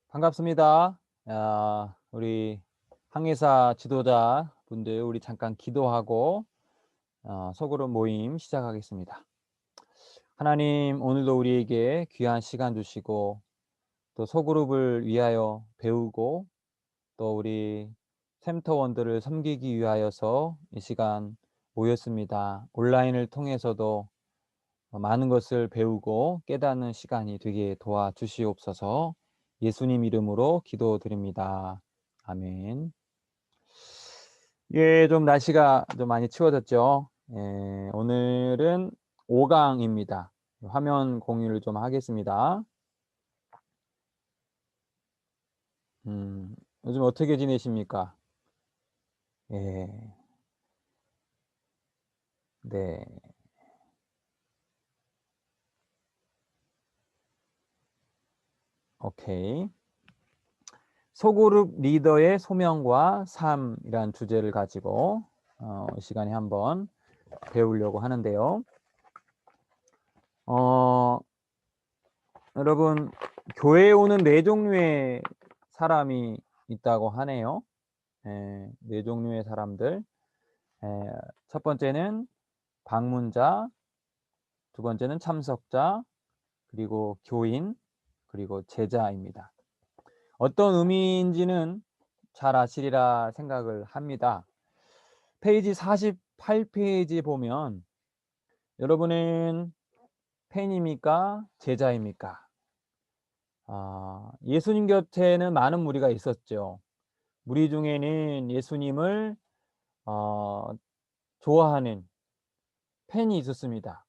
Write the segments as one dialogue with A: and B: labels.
A: 반갑습니다. 우리 항해사 지도자 분들 우리 잠깐 기도하고 소그룹 모임 시작하겠습니다. 하나님 오늘도 우리에게 귀한 시간 주시고 또 소그룹을 위하여 배우고 또 우리 샘터원들을 섬기기 위하여서 이 시간 모였습니다. 온라인을 통해서도 많은 것을 배우고 깨닫는 시간이 되게 도와주시옵소서. 예수님 이름으로 기도드립니다. 아멘. 예, 좀 날씨가 좀 많이 추워졌죠. 예, 오늘은 5강입니다. 화면 공유를 좀 하겠습니다. 요즘 어떻게 지내십니까? 예, 네, 오케이. 소그룹 리더의 소명과 삶이란 주제를 가지고 이 시간에 한번 배우려고 하는데요. 어, 여러분, 교회에 오는 네 종류의 사람이 있다고 하네요. 네 종류의 사람들. 첫 번째는 방문자, 두 번째는 참석자, 그리고 교인, 그리고 제자입니다. 어떤 의미인지는 잘 아시리라 생각을 합니다. 페이지 48페이지 보면 여러분은 팬입니까? 제자입니까? 예수님 곁에는 많은 무리가 있었죠. 무리 중에는 예수님을 어, 좋아하는 팬이 있었습니다.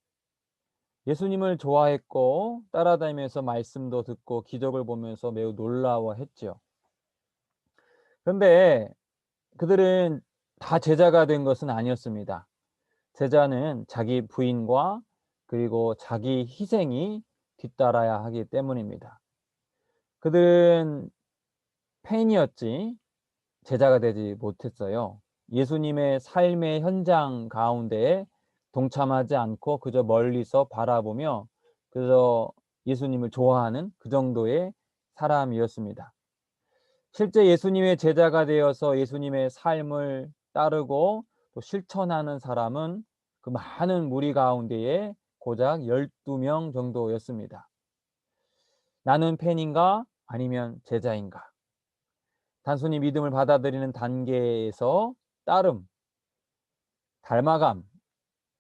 A: 예수님을 좋아했고 따라다니면서 말씀도 듣고 기적을 보면서 매우 놀라워했죠. 그런데 그들은 다 제자가 된 것은 아니었습니다. 제자는 자기 부인과 그리고 자기 희생이 뒤따라야 하기 때문입니다. 그들은 팬이었지 제자가 되지 못했어요. 예수님의 삶의 현장 가운데에 동참하지 않고 그저 멀리서 바라보며 그저 예수님을 좋아하는 그 정도의 사람이었습니다. 실제 예수님의 제자가 되어서 예수님의 삶을 따르고 또 실천하는 사람은 그 많은 무리 가운데에 고작 12명 정도였습니다. 나는 팬인가 아니면 제자인가? 단순히 믿음을 받아들이는 단계에서 따름, 닮아감,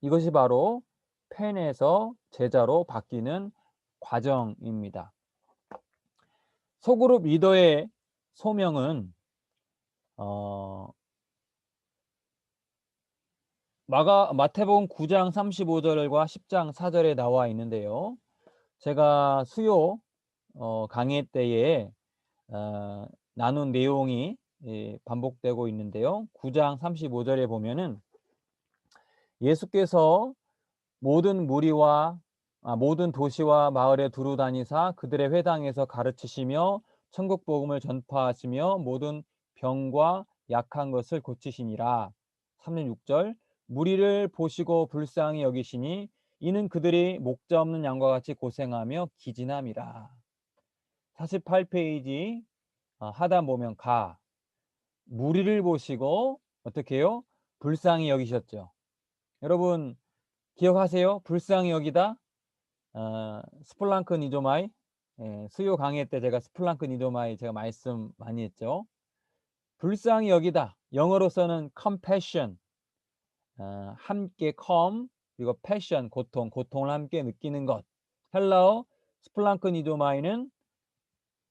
A: 이것이 바로 팬에서 제자로 바뀌는 과정입니다. 소그룹 리더의 소명은 어, 마태복음 9장 35절과 10장 4절에 나와 있는데요. 제가 수요 강의 때에 나눈 내용이 반복되고 있는데요. 9장 35절에 보면은 예수께서 모든 무리와 모든 도시와 마을에 두루 다니사 그들의 회당에서 가르치시며 천국 복음을 전파하시며 모든 병과 약한 것을 고치시니라. 36절 무리를 보시고 불쌍히 여기시니 이는 그들이 목자 없는 양과 같이 고생하며 기진함이라. 48페이지 하단 보면 무리를 보시고 어떻게 해요? 불쌍히 여기셨죠. 여러분 기억하세요? 불쌍히 여기다. 스플랑크 니조마이. 수요 강의 때 제가 스플랑크 니조마이 제가 말씀 많이 했죠. 불쌍히 여기다. 영어로서는 compassion. 함께 그리고 passion, 고통을 함께 느끼는 것. 헬라어 스플랑크 니조마이는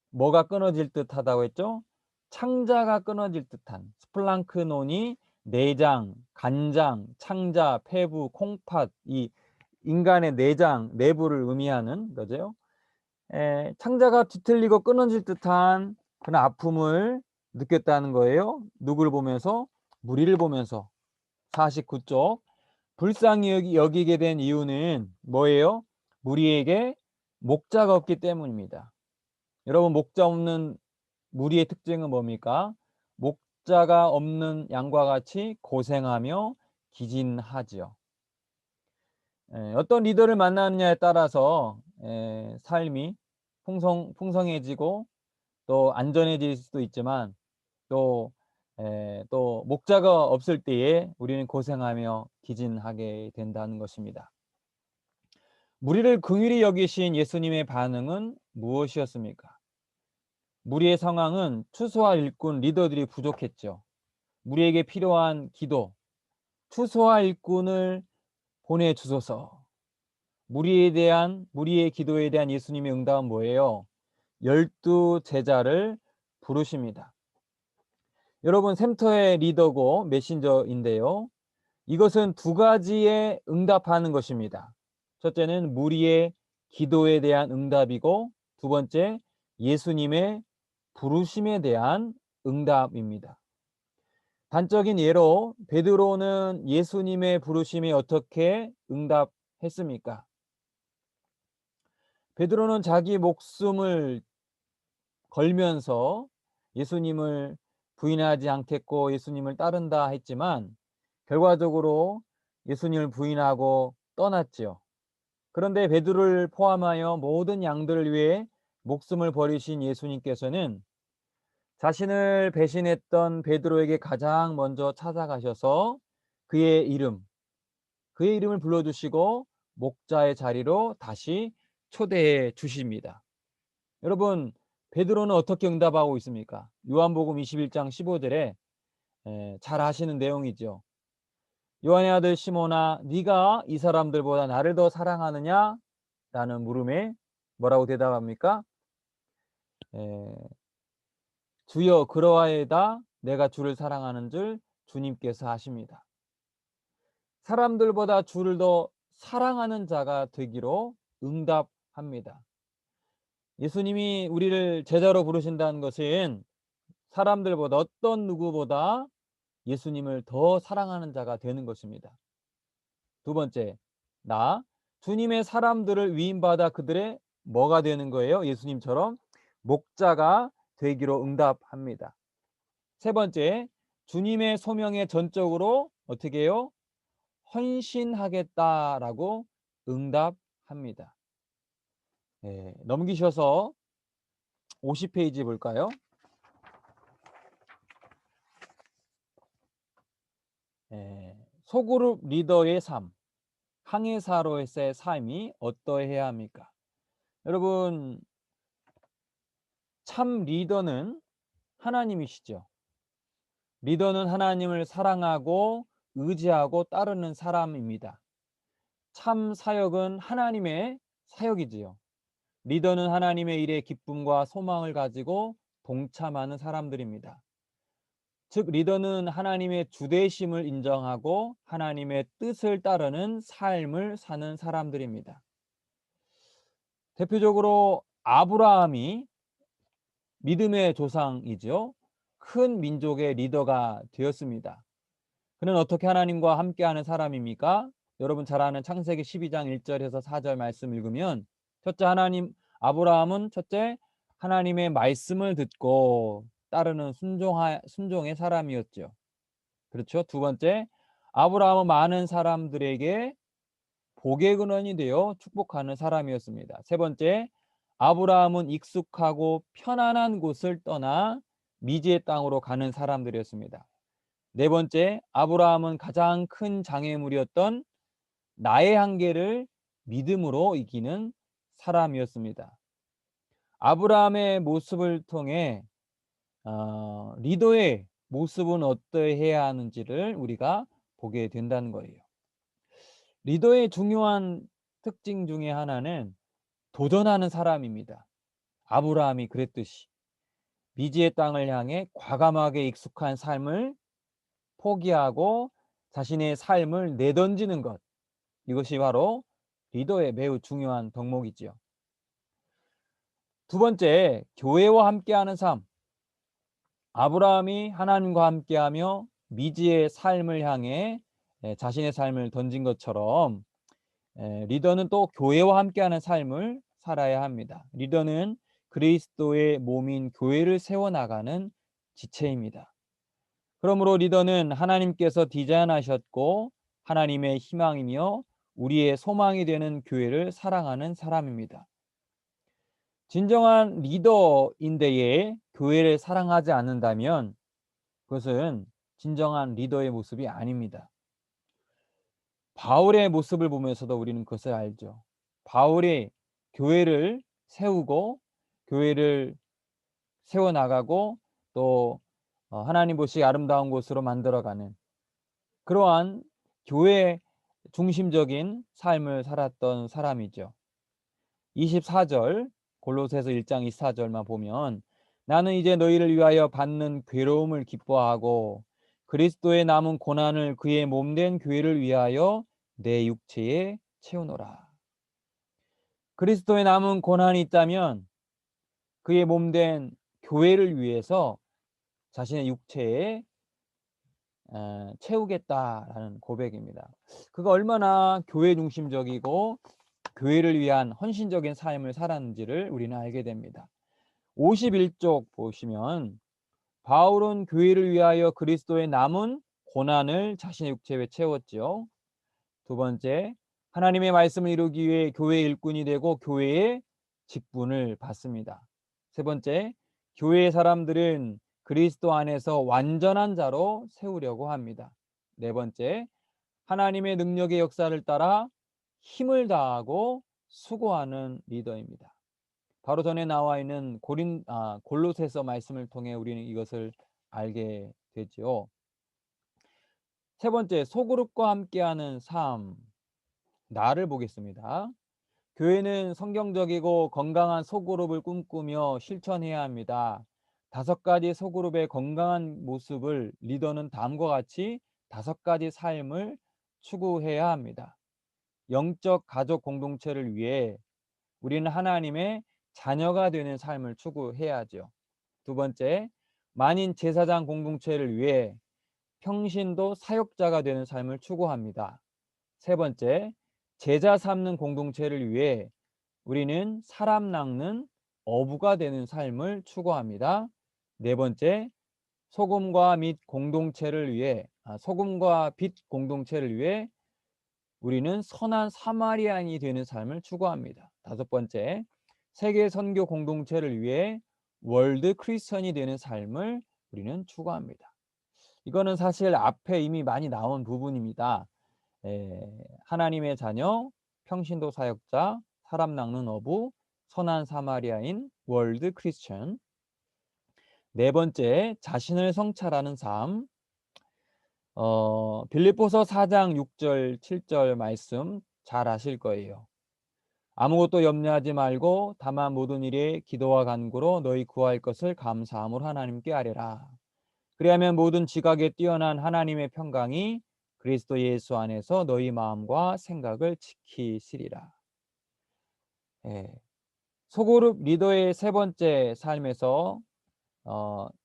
A: 뭐가 끊어질 듯하다고 했죠? 창자가 끊어질 듯한. 스플랑크논이 내장, 간장, 창자, 폐부, 콩팥, 이 인간의 내장, 내부를 의미하는 거죠. 창자가 뒤틀리고 끊어질 듯한 그런 아픔을 느꼈다는 거예요. 누구를 보면서? 무리를 보면서. 49쪽. 불쌍히 여기게 된 이유는 뭐예요? 무리에게 목자가 없기 때문입니다. 여러분 목자 없는 무리의 특징은 뭡니까? 목자가 없는 양과 같이 고생하며 기진하지요. 어떤 리더를 만나느냐에 따라서 삶이 풍성해지고 또 안전해질 수도 있지만 또 또 목자가 없을 때에 우리는 고생하며 기진하게 된다는 것입니다. 무리를 긍휼히 여기신 예수님의 반응은 무엇이었습니까? 무리의 상황은 추수와 일꾼, 리더들이 부족했죠. 무리에게 필요한 기도, 추수와 일꾼을 보내주소서. 무리의 기도에 대한 예수님의 응답은 뭐예요? 12 제자를 부르십니다. 여러분, 샘터의 리더고 메신저인데요. 이것은 두 가지에 응답하는 것입니다. 첫째는 무리의 기도에 대한 응답이고, 두 번째 예수님의 부르심에 대한 응답입니다. 단적인 예로 베드로는 예수님의 부르심에 어떻게 응답했습니까? 베드로는 자기 목숨을 걸면서 예수님을 부인하지 않겠고 예수님을 따른다 했지만 결과적으로 예수님을 부인하고 떠났지요. 그런데 베드로를 포함하여 모든 양들을 위해 목숨을 버리신 예수님께서는 자신을 배신했던 베드로에게 가장 먼저 찾아가셔서 그의 이름을 불러주시고 목자의 자리로 다시 초대해 주십니다. 여러분, 베드로는 어떻게 응답하고 있습니까? 요한복음 21장 15절에 잘 아시는 내용이죠. 요한의 아들 시몬아, 네가 이 사람들보다 나를 더 사랑하느냐? 라는 물음에 뭐라고 대답합니까? 주여, 그러하이다. 내가 주를 사랑하는 줄 주님께서 아십니다. 사람들보다 주를 더 사랑하는 자가 되기로 응답합니다. 예수님이 우리를 제자로 부르신다는 것은 사람들보다 어떤 누구보다 예수님을 더 사랑하는 자가 되는 것입니다. 두 번째, 주님의 사람들을 위임받아 그들의 뭐가 되는 거예요? 예수님처럼 목자가 되기로 응답합니다. 세 번째, 주님의 소명에 전적으로 어떻게 해요? 헌신하겠다라고 응답합니다. 넘기셔서 50페이지 볼까요? 소그룹 리더의 삶, 항해사로서의 삶이 어떠해야 합니까? 여러분, 참 리더는 하나님이시죠. 리더는 하나님을 사랑하고 의지하고 따르는 사람입니다. 참 사역은 하나님의 사역이지요. 리더는 하나님의 일에 기쁨과 소망을 가지고 동참하는 사람들입니다. 즉, 리더는 하나님의 주대심을 인정하고 하나님의 뜻을 따르는 삶을 사는 사람들입니다. 대표적으로 아브라함이 믿음의 조상이죠. 큰 민족의 리더가 되었습니다. 그는 어떻게 하나님과 함께하는 사람입니까? 여러분 잘 아는 창세기 12장 1절에서 4절 말씀 읽으면 아브라함은 첫째 하나님의 말씀을 듣고 따르는 순종의 사람이었죠. 그렇죠? 두 번째, 아브라함은 많은 사람들에게 복의 근원이 되어 축복하는 사람이었습니다. 세 번째, 아브라함은 익숙하고 편안한 곳을 떠나 미지의 땅으로 가는 사람들이었습니다. 네 번째, 아브라함은 가장 큰 장애물이었던 나의 한계를 믿음으로 이기는 사람이었습니다. 아브라함의 모습을 통해 리더의 모습은 어떠해야 하는지를 우리가 보게 된다는 거예요. 리더의 중요한 특징 중에 하나는 도전하는 사람입니다. 아브라함이 그랬듯이 미지의 땅을 향해 과감하게 익숙한 삶을 포기하고 자신의 삶을 내던지는 것, 이것이 바로 리더의 매우 중요한 덕목이지요. 두 번째, 교회와 함께하는 삶. 아브라함이 하나님과 함께하며 미지의 삶을 향해 자신의 삶을 던진 것처럼 리더는 또 교회와 함께하는 삶을 살아야 합니다. 리더는 그리스도의 몸인 교회를 세워나가는 지체입니다. 그러므로 리더는 하나님께서 디자인하셨고 하나님의 희망이며 우리의 소망이 되는 교회를 사랑하는 사람입니다. 진정한 리더인데에 교회를 사랑하지 않는다면 그것은 진정한 리더의 모습이 아닙니다. 바울의 모습을 보면서도 우리는 그것을 알죠. 바울이 교회를 세우고 교회를 세워나가고 또 하나님 보시기에 아름다운 곳으로 만들어가는 그러한 교회 중심적인 삶을 살았던 사람이죠. 24절 골로새서 1장 24절만 보면 나는 이제 너희를 위하여 받는 괴로움을 기뻐하고 그리스도의 남은 고난을 그의 몸된 교회를 위하여 내 육체에 채우노라. 그리스도의 남은 고난이 있다면 그의 몸된 교회를 위해서 자신의 육체에 채우겠다라는 고백입니다. 그가 얼마나 교회 중심적이고 교회를 위한 헌신적인 삶을 살았는지를 우리는 알게 됩니다. 51쪽 보시면 바울은 교회를 위하여 그리스도의 남은 고난을 자신의 육체에 채웠죠. 두 번째, 하나님의 말씀을 이루기 위해 교회의 일꾼이 되고 교회의 직분을 받습니다. 세 번째, 교회의 사람들은 그리스도 안에서 완전한 자로 세우려고 합니다. 네 번째, 하나님의 능력의 역사를 따라 힘을 다하고 수고하는 리더입니다. 바로 전에 나와 있는 골로새서 말씀을 통해 우리는 이것을 알게 되죠. 세 번째, 소그룹과 함께하는 삶. 나를 보겠습니다. 교회는 성경적이고 건강한 소그룹을 꿈꾸며 실천해야 합니다. 5가지 소그룹의 건강한 모습을 리더는 다음과 같이 5가지 삶을 추구해야 합니다. 영적 가족 공동체를 위해 우리는 하나님의 자녀가 되는 삶을 추구해야죠. 두 번째, 만인 제사장 공동체를 위해 평신도 사역자가 되는 삶을 추구합니다. 세 번째, 제자 삼는 공동체를 위해 우리는 사람 낚는 어부가 되는 삶을 추구합니다. 네 번째, 소금과 빛 공동체를 위해 우리는 선한 사마리아인이 되는 삶을 추구합니다. 다섯 번째, 세계 선교 공동체를 위해 월드 크리스천이 되는 삶을 우리는 추구합니다. 이거는 사실 앞에 이미 많이 나온 부분입니다. 하나님의 자녀, 평신도 사역자, 사람 낚는 어부, 선한 사마리아인, 월드 크리스천. 네 번째, 자신을 성찰하는 삶. 빌립보서 4장 6절, 7절 말씀 잘 아실 거예요. 아무것도 염려하지 말고 다만 모든 일에 기도와 간구로 너희 구할 것을 감사함으로 하나님께 아뢰라. 그리하면 모든 지각에 뛰어난 하나님의 평강이 그리스도 예수 안에서 너희 마음과 생각을 지키시리라. 소그룹 리더의 세 번째 삶에서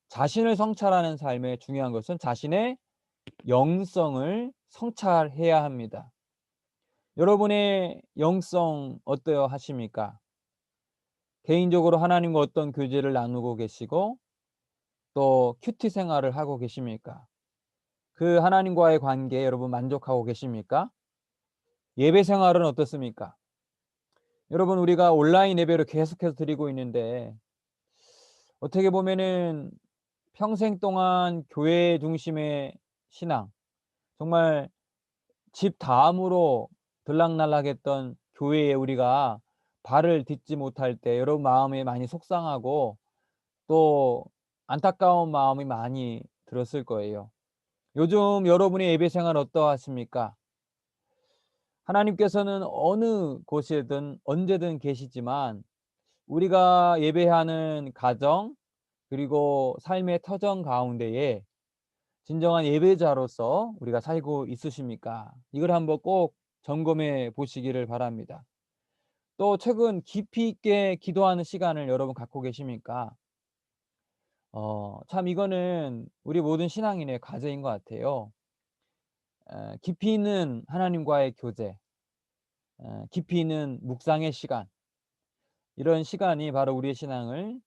A: 자신을 성찰하는 삶의 중요한 것은 자신의 영성을 성찰해야 합니다. 여러분의 영성 어떠여 하십니까? 개인적으로 하나님과 어떤 교제를 나누고 계시고 또 큐티 생활을 하고 계십니까? 그 하나님과의 관계에 여러분 만족하고 계십니까? 예배 생활은 어떻습니까? 여러분 우리가 온라인 예배를 계속해서 드리고 있는데 어떻게 보면은 평생 동안 교회 중심의 신앙, 정말 집 다음으로 들락날락했던 교회에 우리가 발을 딛지 못할 때 여러분 마음이 많이 속상하고 또 안타까운 마음이 많이 들었을 거예요. 요즘 여러분의 예배 생활 어떠하십니까? 하나님께서는 어느 곳이든 언제든 계시지만 우리가 예배하는 가정 그리고 삶의 터전 가운데에 진정한 예배자로서 우리가 살고 있으십니까? 이걸 한번 꼭 점검해 보시기를 바랍니다. 또 최근 깊이 있게 기도하는 시간을 여러분 갖고 계십니까? 참 이거는 우리 모든 신앙인의 과제인 것 같아요. 깊이 있는 하나님과의 교제, 깊이 있는 묵상의 시간, 이런 시간이 바로 우리의 신앙을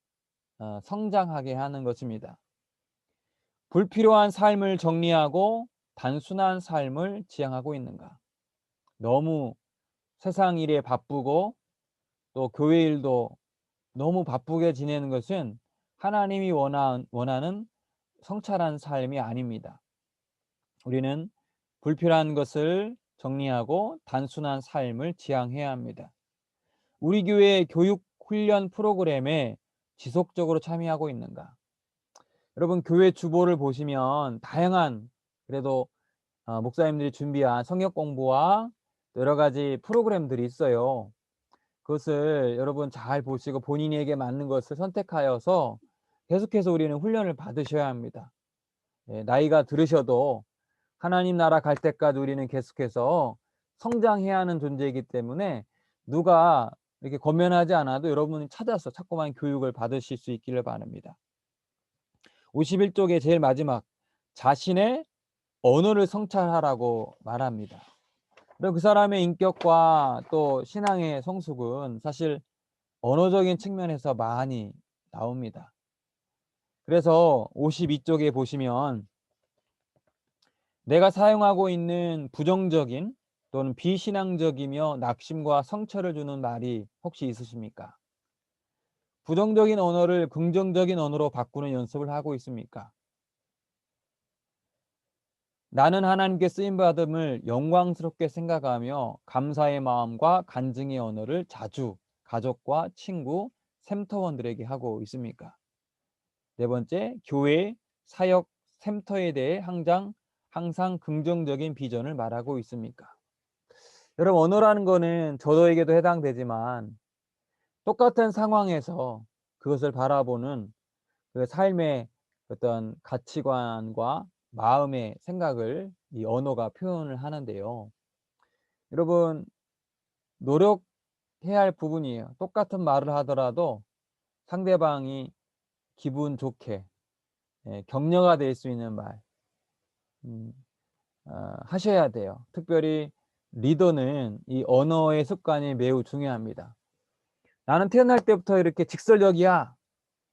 A: 성장하게 하는 것입니다. 불필요한 삶을 정리하고 단순한 삶을 지향하고 있는가? 너무 세상 일에 바쁘고 또 교회 일도 너무 바쁘게 지내는 것은 하나님이 원하는 성찰한 삶이 아닙니다. 우리는 불필요한 것을 정리하고 단순한 삶을 지향해야 합니다. 우리 교회 교육 훈련 프로그램에 지속적으로 참여하고 있는가? 여러분 교회 주보를 보시면 다양한 그래도 목사님들이 준비한 성역 공부와 여러 가지 프로그램들이 있어요. 그것을 여러분 잘 보시고 본인에게 맞는 것을 선택하여서 계속해서 우리는 훈련을 받으셔야 합니다. 예, 나이가 들으셔도 하나님 나라 갈 때까지 우리는 계속해서 성장해야 하는 존재이기 때문에 누가 이렇게 권면하지 않아도 여러분이 찾아서 자꾸만 교육을 받으실 수 있기를 바랍니다. 51쪽의 제일 마지막 자신의 언어를 성찰하라고 말합니다. 그 사람의 인격과 또 신앙의 성숙은 사실 언어적인 측면에서 많이 나옵니다. 그래서 52쪽에 보시면 내가 사용하고 있는 부정적인 또는 비신앙적이며 낙심과 상처를 주는 말이 혹시 있으십니까? 부정적인 언어를 긍정적인 언어로 바꾸는 연습을 하고 있습니까? 나는 하나님께 쓰임받음을 영광스럽게 생각하며 감사의 마음과 간증의 언어를 자주 가족과 친구, 샘터원들에게 하고 있습니까? 네 번째, 교회, 사역, 샘터에 대해 항상 긍정적인 비전을 말하고 있습니까? 여러분 언어라는 거는 저도에게도 해당되지만 똑같은 상황에서 그것을 바라보는 그 삶의 어떤 가치관과 마음의 생각을 이 언어가 표현을 하는데요. 여러분 노력해야 할 부분이에요. 똑같은 말을 하더라도 상대방이 기분 좋게 격려가 될 수 있는 말 음, 하셔야 돼요. 특별히 리더는 이 언어의 습관이 매우 중요합니다. 나는 태어날 때부터 이렇게 직설적이야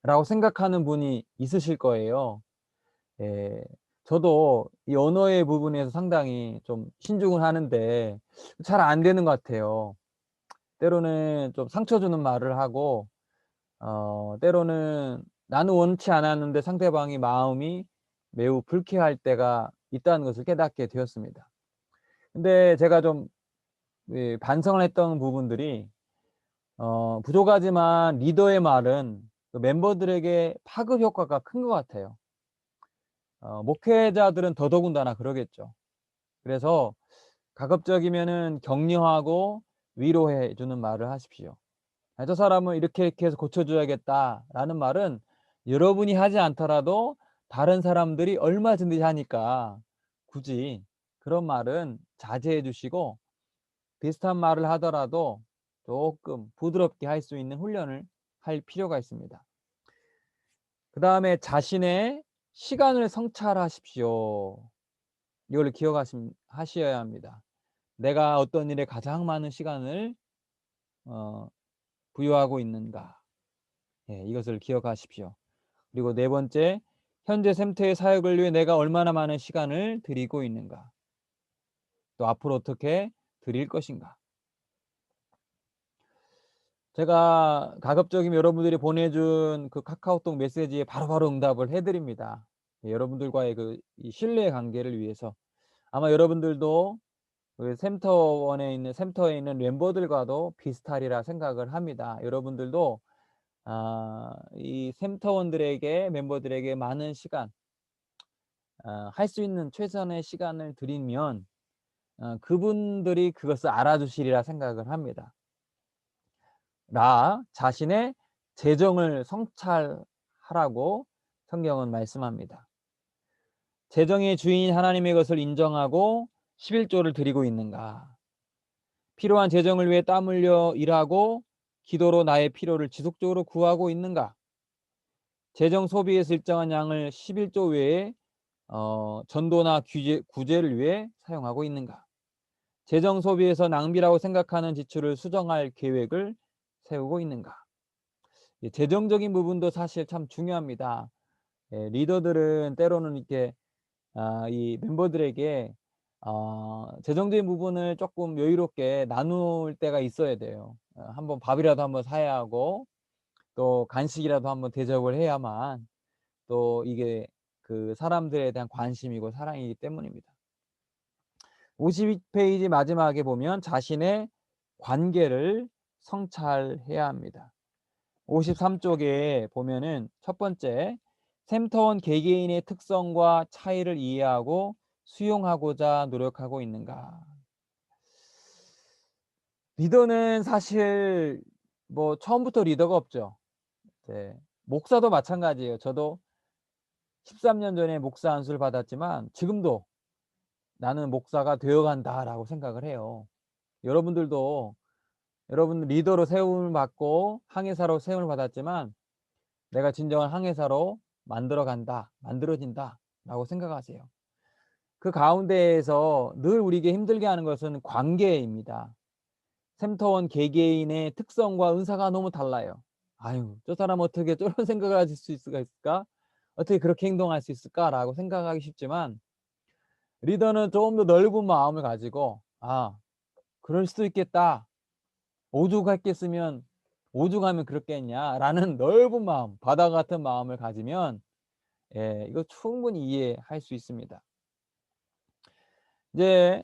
A: 라고 생각하는 분이 있으실 거예요. 예, 저도 이 언어의 부분에서 상당히 좀 신중을 하는데 잘 안 되는 것 같아요. 때로는 좀 상처 주는 말을 하고 때로는 나는 원치 않았는데 상대방이 마음이 매우 불쾌할 때가 있다는 것을 깨닫게 되었습니다. 근데 제가 좀 반성을 했던 부분들이 부족하지만 리더의 말은 그 멤버들에게 파급 효과가 큰 것 같아요. 목회자들은 더더군다나 그러겠죠. 그래서 가급적이면은 격려하고 위로해 주는 말을 하십시오. 저 사람은 이렇게 해서 고쳐줘야겠다라는 말은 여러분이 하지 않더라도 다른 사람들이 얼마든지 하니까 굳이 그런 말은 자제해 주시고 비슷한 말을 하더라도 조금 부드럽게 할 수 있는 훈련을 할 필요가 있습니다. 그 다음에 자신의 시간을 성찰하십시오. 이걸 하셔야 합니다. 내가 어떤 일에 가장 많은 시간을 어, 부여하고 있는가. 예, 이것을 기억하십시오. 그리고 네 번째, 현재 샘터의 사역을 위해 내가 얼마나 많은 시간을 드리고 있는가. 또 앞으로 어떻게 드릴 것인가. 제가 가급적이면 여러분들이 보내준 그 카카오톡 메시지에 바로바로 응답을 해드립니다. 예, 여러분들과의 이 신뢰 관계를 위해서. 아마 여러분들도 그 샘터에 있는 멤버들과도 비슷하리라 생각을 합니다. 여러분들도 이 샘터원들에게 멤버들에게 많은 시간 할 수 있는 최선의 시간을 드리면 그분들이 그것을 알아주시리라 생각을 합니다. 나 자신의 재정을 성찰하라고 성경은 말씀합니다. 재정의 주인 하나님의 것을 인정하고 11조를 드리고 있는가? 필요한 재정을 위해 땀 흘려 일하고 기도로 나의 필요를 지속적으로 구하고 있는가? 재정 소비에서 일정한 양을 11조 외에 전도나 구제를 위해 사용하고 있는가? 재정 소비에서 낭비라고 생각하는 지출을 수정할 계획을 세우고 있는가? 재정적인 부분도 사실 참 중요합니다. 리더들은 때로는 이렇게 이 멤버들에게 재정적인 부분을 조금 여유롭게 나눌 때가 있어야 돼요. 한번 밥이라도 한번 사야 하고 또 간식이라도 한번 대접을 해야만 또 이게 그 사람들에 대한 관심이고 사랑이기 때문입니다. 52페이지 마지막에 보면 자신의 관계를 성찰해야 합니다. 53쪽에 보면은 첫 번째, 샘터원 개개인의 특성과 차이를 이해하고 수용하고자 노력하고 있는가. 리더는 사실 뭐 처음부터 리더가 없죠. 네. 목사도 마찬가지예요. 저도 13년 전에 목사 안수를 받았지만 지금도 '나는 목사가 되어 간다.'라고 생각을 해요. 여러분들도 여러분 리더로 세움을 받고 항해사로 세움을 받았지만 '내가 진정한 항해사로 만들어 간다. 만들어진다.'라고 생각하세요. 그 가운데에서 늘 우리에게 힘들게 하는 것은 관계입니다. 샘터원 개개인의 특성과 은사가 너무 달라요. '아유 저 사람은 어떻게 저런 생각을 가질 수 있을까? 어떻게 그렇게 행동할 수 있을까?'라고 생각하기 쉽지만 리더는 조금 더 넓은 마음을 가지고 '아 그럴 수도 있겠다. 오죽했겠으면 오죽하면 그렇겠냐.'라는 넓은 마음, 바다 같은 마음을 가지면 이거 충분히 이해할 수 있습니다. 이제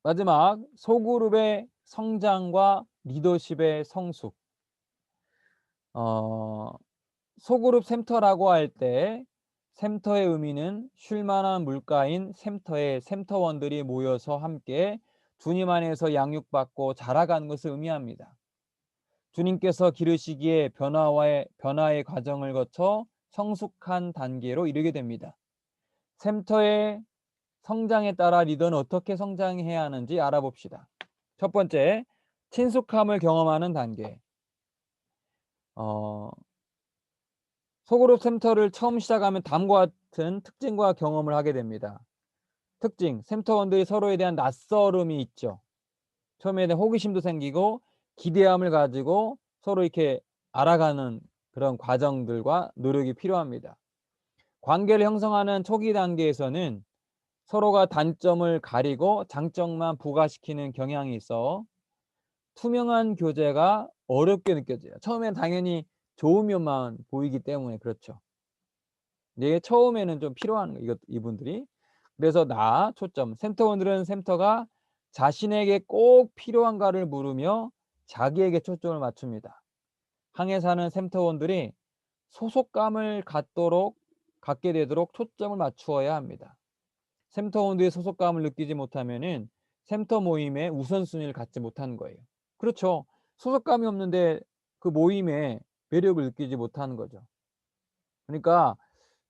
A: 마지막 소그룹의 성장과 리더십의 성숙. 어 소그룹 샘터라고 할 때 샘터의 의미는 쉴 만한 물가인 샘터에 샘터원들이 모여서 함께 주님 안에서 양육받고 자라가는 것을 의미합니다. 주님께서 기르시기에 변화의 과정을 거쳐 성숙한 단계로 이르게 됩니다. 샘터의 성장에 따라 리더는 어떻게 성장해야 하는지 알아봅시다. 첫 번째, 친숙함을 경험하는 단계. 어 소그룹 샘터를 처음 시작하면 다음과 같은 특징과 경험을 하게 됩니다. 특징, 샘터원들이 서로에 대한 낯설음이 있죠. 처음에는 호기심도 생기고 기대감을 가지고 서로 이렇게 알아가는 그런 과정들과 노력이 필요합니다. 관계를 형성하는 초기 단계에서는 서로가 단점을 가리고 장점만 부각시키는 경향이 있어 투명한 교제가 어렵게 느껴져요. 처음엔 당연히 좋은 면만 보이기 때문에 그렇죠. 이게 처음에는 좀 필요한 거예요, 이분들이. 그래서 초점. 샘터원들은 샘터가 자신에게 꼭 필요한가를 물으며 자기에게 초점을 맞춥니다. 항해 사는 샘터원들이 소속감을 갖게 되도록 초점을 맞추어야 합니다. 샘터원들이 소속감을 느끼지 못하면은 샘터 모임의 우선순위를 갖지 못하는 거예요. 그렇죠. 소속감이 없는데 그 모임에 매력을 느끼지 못하는 거죠. 그러니까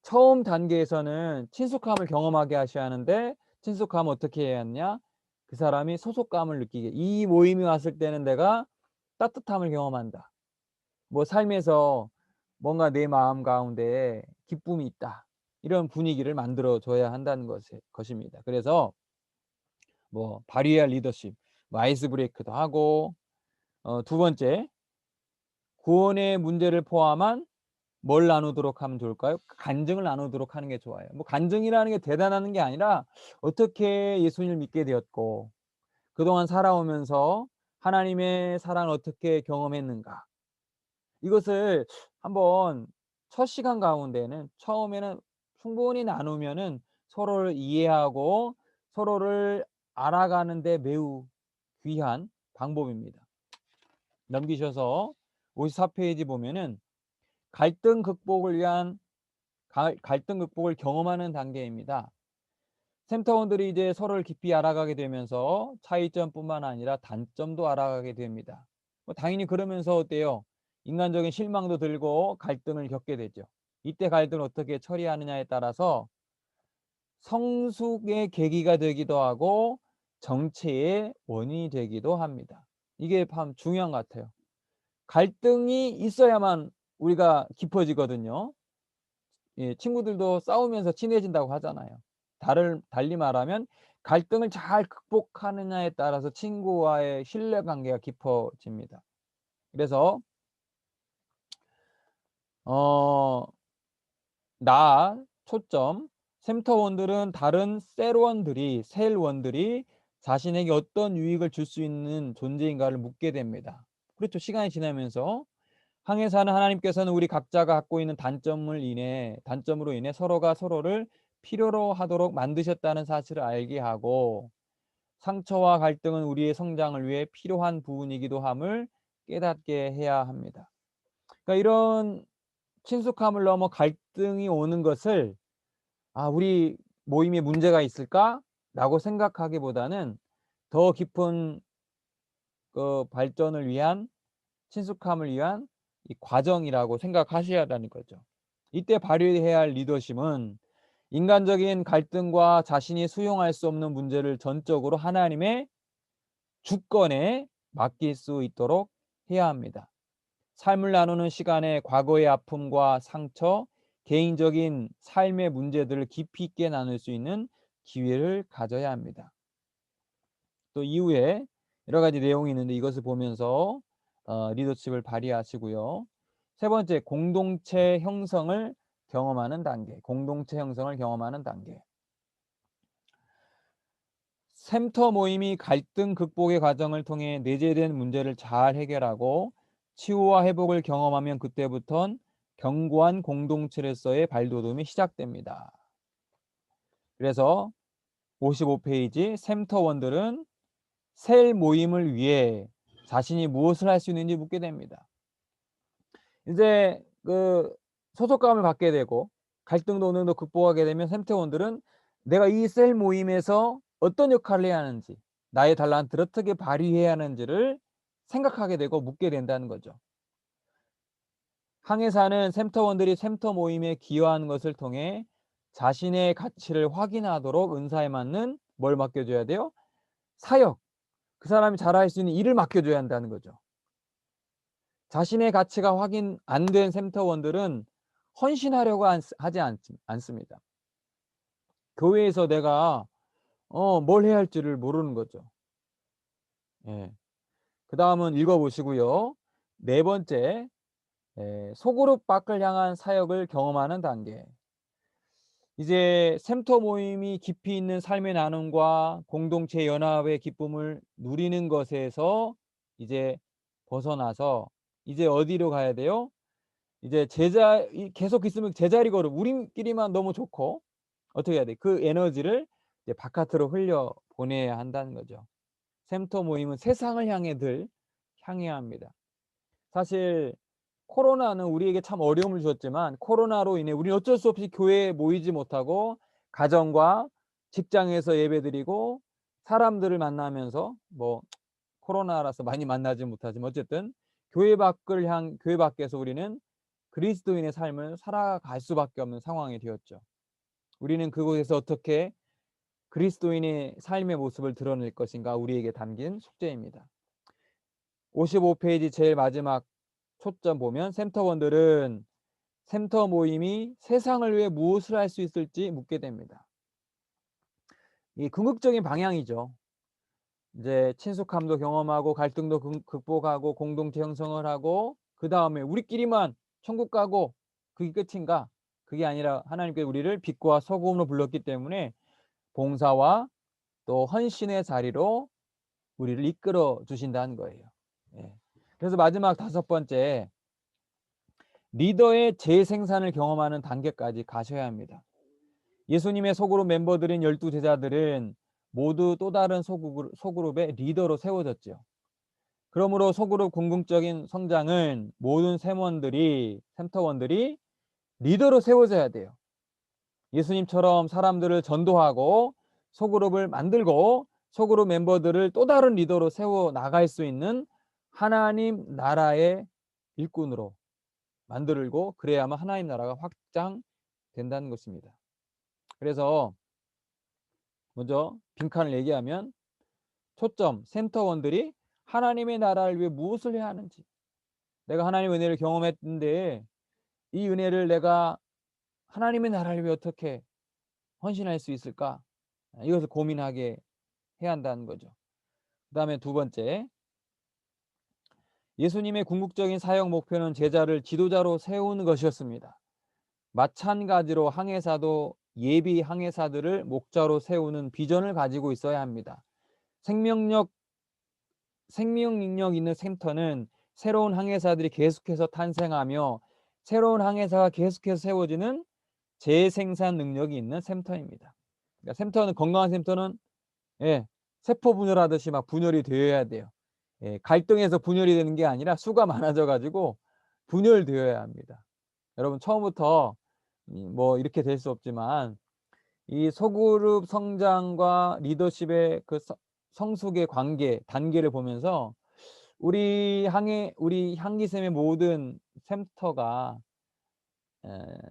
A: 처음 단계에서는 친숙함을 경험하게 하셔야 하는데 친숙함은 어떻게 해야 하느냐? 그 사람이 소속감을 느끼게. '이 모임에 왔을 때는 내가 따뜻함을 경험한다. 뭐 삶에서 뭔가 내 마음 가운데 기쁨이 있다.' 이런 분위기를 만들어 줘야 한다는 것입니다. 그래서 뭐 발휘할 리더십, 뭐 아이스 브레이크도 하고 두 번째, 구원의 문제를 포함한 뭘 나누도록 하면 좋을까요? 간증을 나누도록 하는 게 좋아요. 뭐 간증이라는 게 대단하는 게 아니라 어떻게 예수님을 믿게 되었고 그동안 살아오면서 하나님의 사랑을 어떻게 경험했는가. 이것을 한번 첫 시간 가운데는 처음에는 충분히 나누면은 서로를 이해하고 서로를 알아가는 데 매우 귀한 방법입니다. 넘기셔서 54페이지 보면은 갈등 극복을 위한 갈등 극복을 경험하는 단계입니다. 센터원들이 이제 서로를 깊이 알아가게 되면서 차이점뿐만 아니라 단점도 알아가게 됩니다. 뭐 당연히 그러면서 어때요? 인간적인 실망도 들고 갈등을 겪게 되죠. 이때 갈등을 어떻게 처리하느냐에 따라서 성숙의 계기가 되기도 하고 정체의 원인이 되기도 합니다. 이게 참 중요한 것 같아요. 갈등이 있어야만 우리가 깊어지거든요. 예, 친구들도 싸우면서 친해진다고 하잖아요. 달리 말하면 갈등을 잘 극복하느냐에 따라서 친구와의 신뢰 관계가 깊어집니다. 그래서 어 초점, 샘터원들은 다른 셀원들이 자신에게 어떤 유익을 줄 수 있는 존재인가를 묻게 됩니다. 그렇죠. 시간이 지나면서 항해사는 하나님께서는 우리 각자가 갖고 있는 단점으로 인해 서로가 서로를 필요로 하도록 만드셨다는 사실을 알게 하고 상처와 갈등은 우리의 성장을 위해 필요한 부분이기도 함을 깨닫게 해야 합니다. 그러니까 이런 친숙함을 넘어 갈등이 오는 것을 '아 우리 모임에 문제가 있을까?'라고 생각하기보다는 더 깊은 그 발전을 위한 친숙함을 위한 이 과정이라고 생각하셔야 한다는 거죠. 이때 발휘해야 할 리더십은 인간적인 갈등과 자신이 수용할 수 없는 문제를 전적으로 하나님의 주권에 맡길 수 있도록 해야 합니다. 삶을 나누는 시간에 과거의 아픔과 상처, 개인적인 삶의 문제들을 깊이 있게 나눌 수 있는 기회를 가져야 합니다. 또 이후에 여러 가지 내용이 있는데 이것을 보면서 리더십을 발휘하시고요. 세 번째, 공동체 형성을 경험하는 단계. 공동체 형성을 경험하는 단계. 샘터 모임이 갈등 극복의 과정을 통해 내재된 문제를 잘 해결하고 치유와 회복을 경험하면 그때부턴 견고한 공동체로서의 발돋움이 시작됩니다. 그래서 55페이지 샘터원들은 셀 모임을 위해 자신이 무엇을 할 수 있는지 묻게 됩니다. 이제 그 소속감을 갖게 되고 갈등도 어느 정도 극복하게 되면 샘터원들은 내가 이 셀 모임에서 어떤 역할을 해야 하는지, 나의 달란트를 어떻게 발휘해야 하는지를 생각하게 되고 묻게 된다는 거죠. 항해사는 샘터원들이 샘터 모임에 기여하는 것을 통해 자신의 가치를 확인하도록 은사에 맞는 뭘 맡겨줘야 돼요? 사역. 그 사람이 잘할 수 있는 일을 맡겨줘야 한다는 거죠. 자신의 가치가 확인 안 된 샘터원들은 헌신하려고 하지 않습니다. 교회에서 내가 뭘 해야 할지를 모르는 거죠. 예. 그다음은 읽어 보시고요. 네 번째, 소그룹 밖을 향한 사역을 경험하는 단계. 이제 샘터 모임이 깊이 있는 삶의 나눔과 공동체 연합의 기쁨을 누리는 것에서 이제 벗어나서 이제 어디로 가야 돼요? 이제 계속 있으면 제자리 걸음 우리끼리만 너무 좋고 어떻게 해야 돼? 그 에너지를 이제 바깥으로 흘려 보내야 한다는 거죠. 샘터 모임은 세상을 향해야 합니다. 사실 코로나는 우리에게 참 어려움을 주었지만 코로나로 인해 우리는 어쩔 수 없이 교회에 모이지 못하고 가정과 직장에서 예배드리고 사람들을 만나면서 뭐 코로나라서 많이 만나지 못하지만 어쨌든 교회 밖에서 우리는 그리스도인의 삶을 살아갈 수밖에 없는 상황이 되었죠. 우리는 그곳에서 어떻게 그리스도인의 삶의 모습을 드러낼 것인가 우리에게 담긴 숙제입니다. 55페이지 제일 마지막 초점 보면 샘터원들은 샘터 모임이 세상을 위해 무엇을 할 수 있을지 묻게 됩니다. 이 궁극적인 방향이죠. 이제 친숙함도 경험하고 갈등도 극복하고 공동체 형성을 하고 그다음에 우리끼리만 천국 가고 그게 끝인가? 그게 아니라 하나님께서 우리를 빛과 소금으로 불렀기 때문에 봉사와 또 헌신의 자리로 우리를 이끌어 주신다는 거예요. 예. 그래서 마지막 다섯 번째, 리더의 재생산을 경험하는 단계까지 가셔야 합니다. 예수님의 소그룹 멤버들인 12 제자들은 모두 또 다른 소그룹의 리더로 세워졌죠. 그러므로 소그룹 궁극적인 성장은 모든 샘터원들이 리더로 세워져야 돼요. 예수님처럼 사람들을 전도하고 소그룹을 만들고 소그룹 멤버들을 또 다른 리더로 세워 나갈 수 있는 하나님 나라의 일꾼으로 만들고 그래야만 하나님 나라가 확장된다는 것입니다. 그래서 먼저 빈칸을 얘기하면 초점 센터원들이 하나님의 나라를 위해 무엇을 해야 하는지, 내가 하나님의 은혜를 경험했는데 이 은혜를 내가 하나님의 나라를 위해 어떻게 헌신할 수 있을까? 이것을 고민하게 해야 한다는 거죠. 그다음에 두 번째, 예수님의 궁극적인 사역 목표는 제자를 지도자로 세우는 것이었습니다. 마찬가지로 항해사도 예비 항해사들을 목자로 세우는 비전을 가지고 있어야 합니다. 생명력 있는 샘터는 새로운 항해사들이 계속해서 탄생하며 새로운 항해사가 계속해서 세워지는 재생산 능력이 있는 샘터입니다. 그러니까 샘터는 건강한 샘터는 예 세포 분열하듯이 막 분열이 되어야 돼요. 예 갈등해서 분열이 되는 게 아니라 수가 많아져 가지고 분열되어야 합니다. 여러분 처음부터 뭐 이렇게 될 수 없지만 이 소그룹 성장과 리더십의 그 성숙의 관계 단계를 보면서 우리 향기샘의 모든 샘터가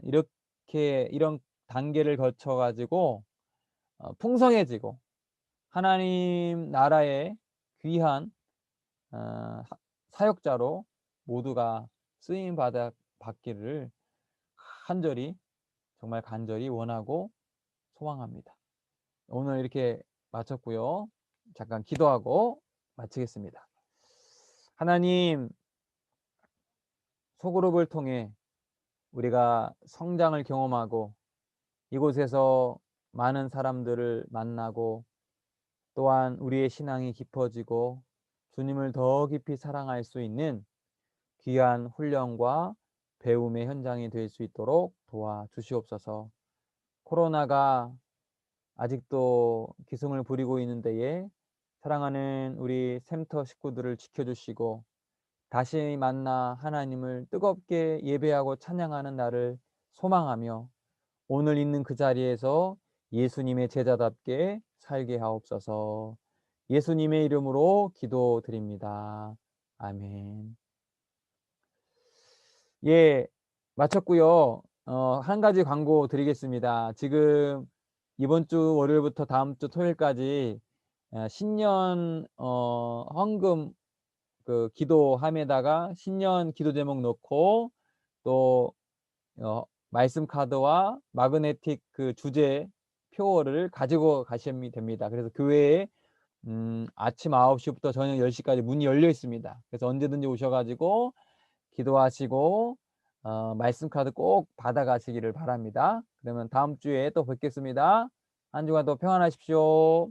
A: 이렇게 이런 단계를 거쳐 가지고 풍성해지고 하나님 나라의 귀한 사역자로 모두가 쓰임 받기를 간절히 정말 간절히 원하고 소망합니다. 오늘 이렇게 마쳤고요. 잠깐 기도하고 마치겠습니다. 하나님, 소그룹을 통해 우리가 성장을 경험하고 이곳에서 많은 사람들을 만나고 또한 우리의 신앙이 깊어지고 주님을 더 깊이 사랑할 수 있는 귀한 훈련과 배움의 현장이 될 수 있도록 도와주시옵소서. 코로나가 아직도 기승을 부리고 있는 데에 사랑하는 우리 샘터 식구들을 지켜주시고 다시 만나 하나님을 뜨겁게 예배하고 찬양하는 날을 소망하며 오늘 있는 그 자리에서 예수님의 제자답게 살게 하옵소서. 예수님의 이름으로 기도드립니다. 아멘. 예, 마쳤고요. 한 가지 광고 드리겠습니다. 지금 이번 주 월요일부터 다음 주 토요일까지 신년 헌금 그 기도함에다가 신년 기도 제목 넣고 또 말씀 카드와 마그네틱 그 주제 표어를 가지고 가시면 됩니다. 그래서 교회에 아침 9시 부터 저녁 10시 까지 문이 열려 있습니다. 그래서 언제든지 오셔 가지고 기도하시고 말씀 카드 꼭 받아 가시기를 바랍니다. 그러면 다음 주에 또 뵙겠습니다. 한 주간 더 평안하십시오.